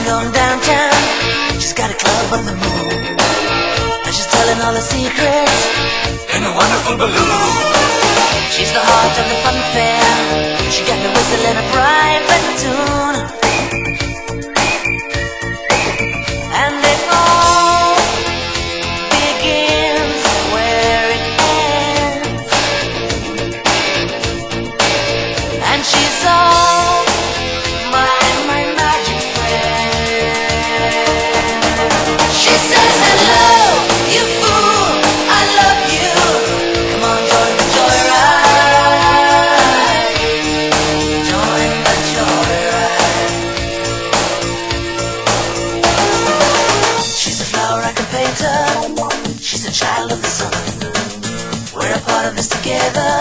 going downtown. She's got a club on the moon, and she's telling all her secrets in a wonderful balloon. She's the heart of the fun fair. She got me whistling a private tune, and it all begins where it ends. And she's all my magic friend. She says, hello, you fool, I love you. Come on, join the joyride. Join the joyride. She's a flower I can paint her. She's a child of the sun. We're a part of this together.